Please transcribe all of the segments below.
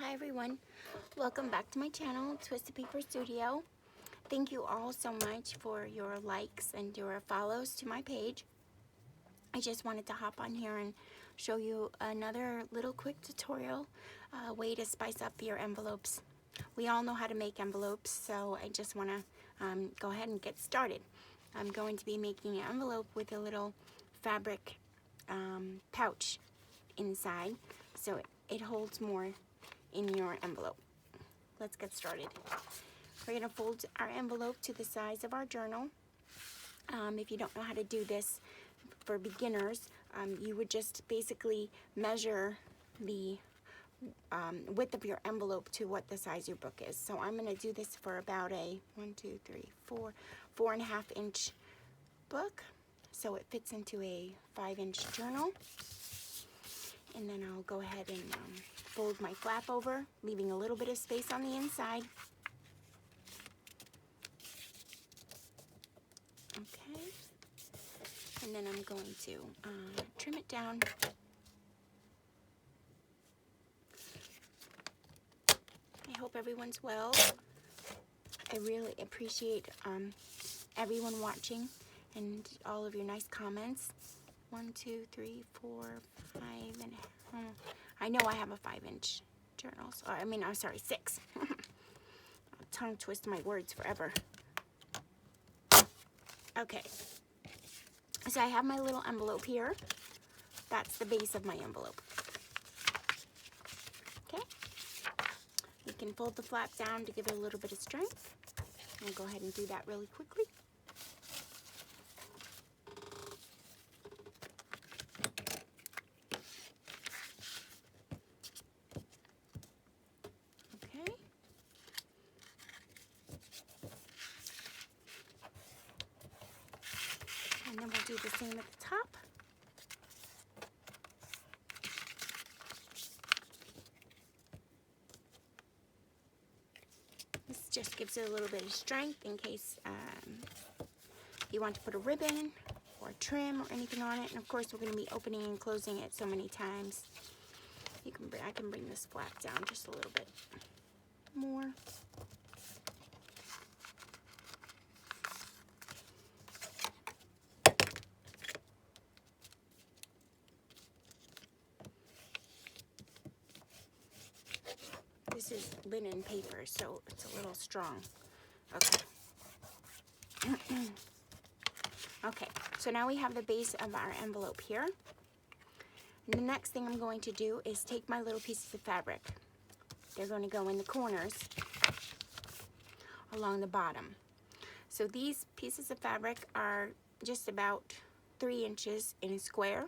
Hi everyone, welcome back to my channel, Twisted Paper Studio. Thank you all so much for your likes and your follows to my page. I just wanted to hop on here and show you another little quick tutorial, way to spice up your envelopes. We all know how to make envelopes, so I just want to go ahead and get started. I'm going to be making an envelope with a little fabric pouch inside, so it holds more in your envelope. Let's get started. We're going to fold our envelope to the size of our journal. If you don't know how to do this for beginners, you would just basically measure the width of your envelope to what the size your book is. So I'm going to do this for about a 4.5 inch book, so it fits into a 5-inch journal. And then I'll go ahead and fold my flap over, leaving a little bit of space on the inside. Okay. And then I'm going to trim it down. I hope everyone's well. I really appreciate everyone watching and all of your nice comments. 1, 2, 3, 4, 5, and I know I have a 5-inch journal. So I'm sorry, 6. I'll tongue twist my words forever. Okay. So I have my little envelope here. That's the base of my envelope. Okay. You can fold the flap down to give it a little bit of strength. I'll go ahead and do that really quickly. Okay. And then we'll do the same at the top. This just gives it a little bit of strength in case you want to put a ribbon or trim or anything on it. And of course, we're going to be opening and closing it so many times. I can bring this flap down just a little bit more. This is linen paper, so it's a little strong. Okay. Okay, so now we have the base of our envelope here. And the next thing I'm going to do is take my little pieces of fabric. They're going to go in the corners along the bottom. So these pieces of fabric are just about 3 inches in a square,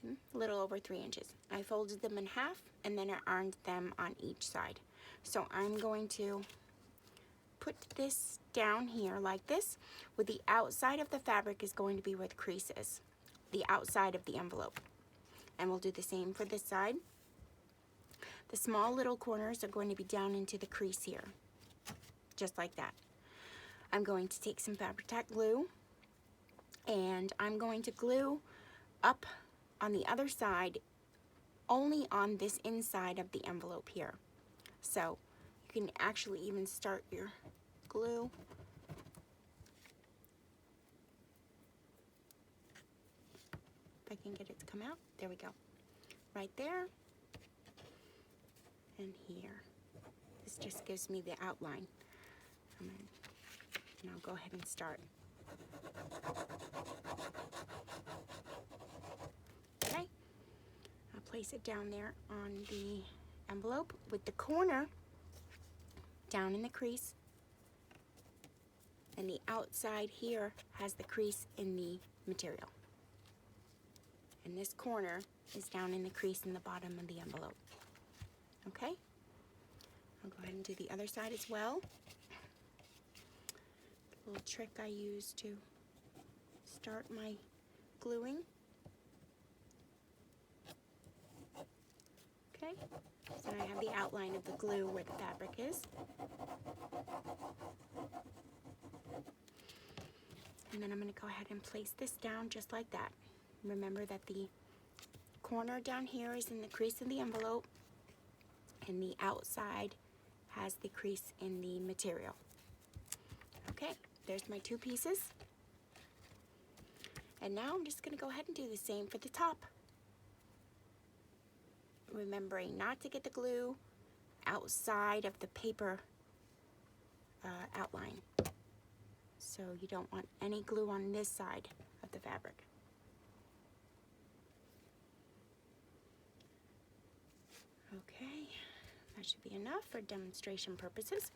a little over 3 inches. I folded them in half and then I ironed them on each side. So I'm going to put this down here like this, with the outside of the fabric is going to be where the crease is, the outside of the envelope. And we'll do the same for this side. The small little corners are going to be down into the crease here, just like that. I'm going to take some Fabri-Tac glue and I'm going to glue up on the other side, only on this inside of the envelope here. So you can actually even start your glue. If I can get it to come out, there we go. Right there and here. This just gives me the outline. And I'll go ahead and start. Okay. I'll place it down there on the envelope with the corner down in the crease, and the outside here has the crease in the material, and this corner is down in the crease in the bottom of the envelope. Okay, I'll go ahead and do the other side as well. A little trick I use to start my gluing. Okay, so I have the outline of the glue where the fabric is. And then I'm going to go ahead and place this down just like that. Remember that the corner down here is in the crease of the envelope, and the outside has the crease in the material. Okay, there's my 2 pieces. And now I'm just going to go ahead and do the same for the top. Remembering not to get the glue outside of the paper outline. So you don't want any glue on this side of the fabric. Okay, that should be enough for demonstration purposes.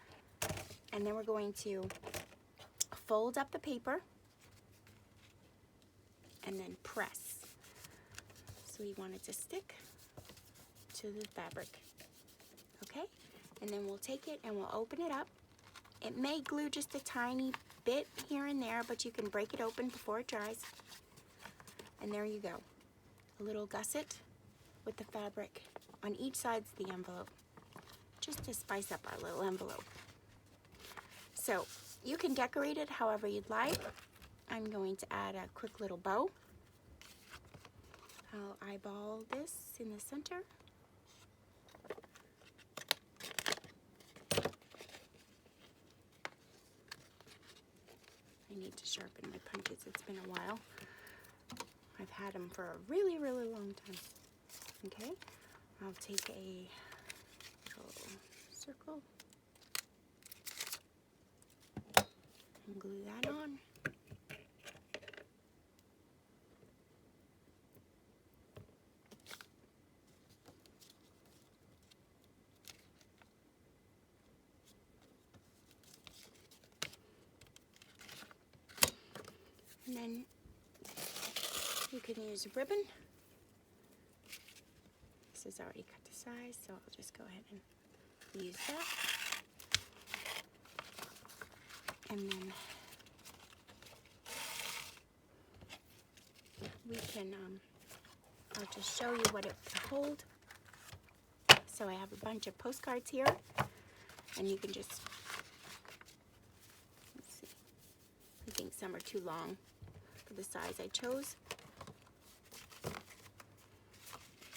And then we're going to fold up the paper and then press. So we want it to stick to the fabric. Okay, and then we'll take it and we'll open it up. It may glue just a tiny bit here and there, but you can break it open before it dries. And there you go, a little gusset with the fabric on each side of the envelope, just to spice up our little envelope. So you can decorate it however you'd like. I'm going to add a quick little bow. I'll eyeball this in the center. I need to sharpen my punches. It's been a while. I've had them for a really, really long time. Okay, I'll take a little circle and glue that on. And then you can use a ribbon. This is already cut to size, so I'll just go ahead and use that. And then we can, I'll just show you what it will hold. So I have a bunch of postcards here, and you can just, let's see, I think some are too long for the size I chose.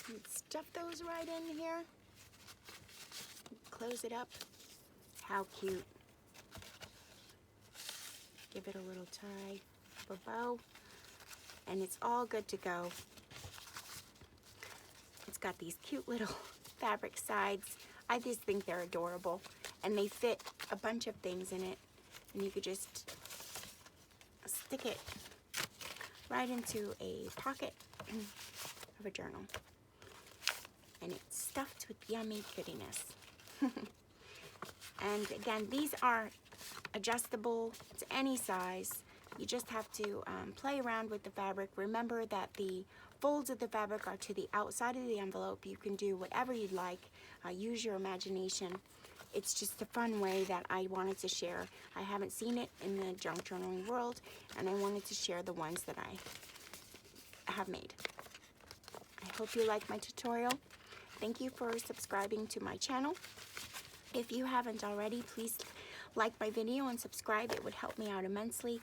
And stuff those right in here. Close it up. How cute. Give it a little tie for bow, and it's all good to go. It's got these cute little fabric sides. I just think they're adorable, and they fit a bunch of things in it, and you could just stick it right into a pocket of a journal, and it's stuffed with yummy goodiness. And again, these are adjustable to any size. You just have to play around with the fabric. Remember that the folds of the fabric are to the outside of the envelope. You can do whatever you'd like. Use your imagination. It's just a fun way that I wanted to share. I haven't seen it in the junk journaling world, and I wanted to share the ones that I have made. I hope you like my tutorial. Thank you for subscribing to my channel. If you haven't already, please like my video and subscribe. It would help me out immensely.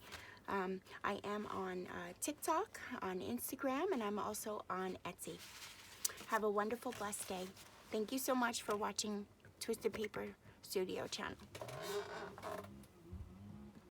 I am on TikTok, on Instagram, and I'm also on Etsy. Have a wonderful, blessed day. Thank you so much for watching Twisted Paper Studio channel.